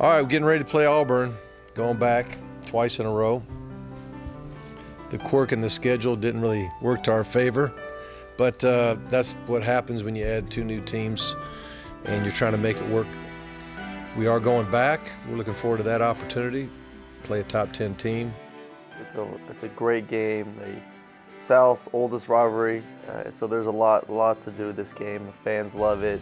All right, we're getting ready to play Auburn, going back twice in a row. The quirk in the schedule didn't really work to our favor, but that's what happens when you add two new teams and you're trying to make it work. We are going back. We're looking forward to that opportunity, play a top 10 team. It's a great game. The South's oldest rivalry, so there's a lot to do with this game. The fans love it.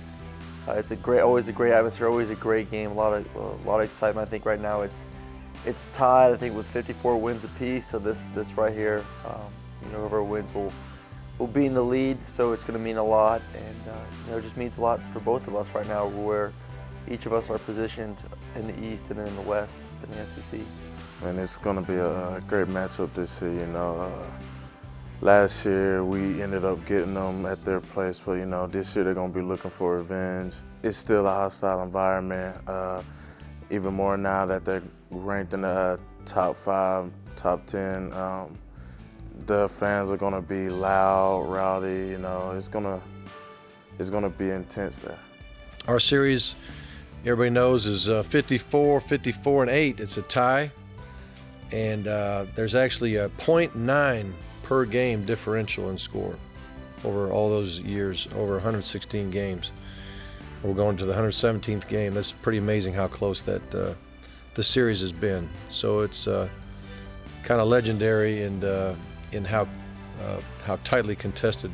It's always a great atmosphere, always a great game. A lot of excitement. I think right now it's tied. I think with 54 wins apiece. So this right here, whoever wins will be in the lead. So it's going to mean a lot, and it just means a lot for both of us right now, where each of us are positioned in the East and then in the West in the SEC. And it's going to be a great matchup this year. Last year we ended up getting them at their place, but this year they're going to be looking for revenge. It's still a hostile environment, even more now that they're ranked in the top 5, top 10. The fans are going to be loud, rowdy. It's going to be intense there. Our series, everybody knows, is 54, 54, and 8. It's a tie, and there's actually a .9 per game differential in score over all those years, over 116 games. We're going to the 117th game. That's pretty amazing how close that the series has been. So it's kind of legendary in how tightly contested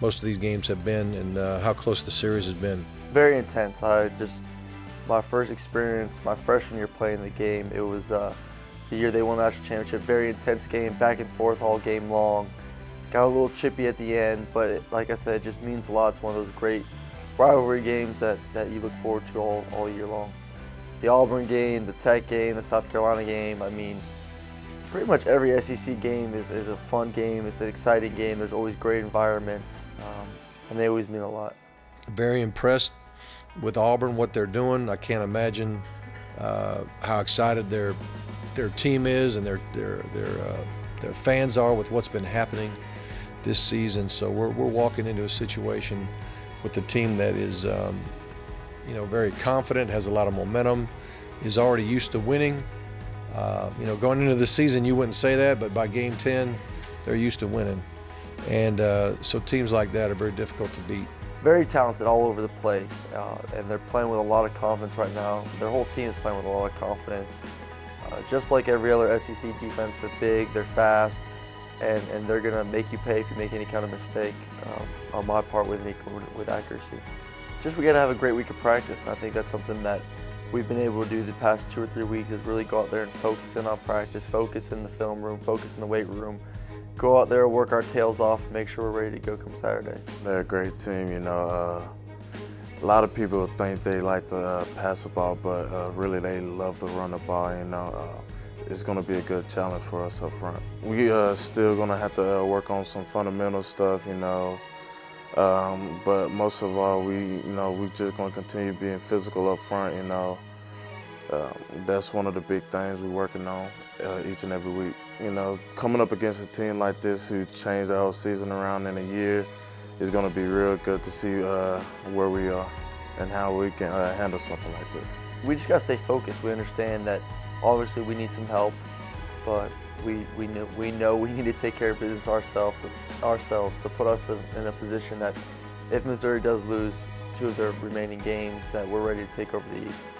most of these games have been, and how close the series has been. Very intense. My first experience, my freshman year playing the game, it was the year they won the national championship. Very intense game, back and forth all game long. Got a little chippy at the end, but like I said, it just means a lot. It's one of those great rivalry games that you look forward to all year long. The Auburn game, the Tech game, the South Carolina game, I mean, pretty much every SEC game is a fun game. It's an exciting game. There's always great environments, and they always mean a lot. Very impressed with Auburn, what they're doing. I can't imagine how excited their team is and their fans are with what's been happening this season. So we're walking into a situation with a team that is very confident, has a lot of momentum, is already used to winning. Going into the season you wouldn't say that, but by game 10 they're used to winning, and so teams like that are very difficult to beat. Very talented all over the place, and they're playing with a lot of confidence right now. Their whole team is playing with a lot of confidence. Just like every other SEC defense, they're big, they're fast, and they're going to make you pay if you make any kind of mistake on my part with accuracy. Just we got to have a great week of practice. I think that's something that we've been able to do the past 2 or 3 weeks, is really go out there and focus in on practice, focus in the film room, focus in the weight room, go out there, work our tails off, and make sure we're ready to go come Saturday. They're a great team. A lot of people think they like to pass the ball, but really they love to run the ball. It's going to be a good challenge for us up front. We still going to have to work on some fundamental stuff, but most of all, we just going to continue being physical up front. That's one of the big things we're working on each and every week. Coming up against a team like this who changed the whole season around in a year, it's going to be real good to see where we are and how we can handle something like this. We just got to stay focused. We understand that obviously we need some help, but we know we need to take care of business ourselves to put us in a position that if Missouri does lose 2 of their remaining games, that we're ready to take over the East.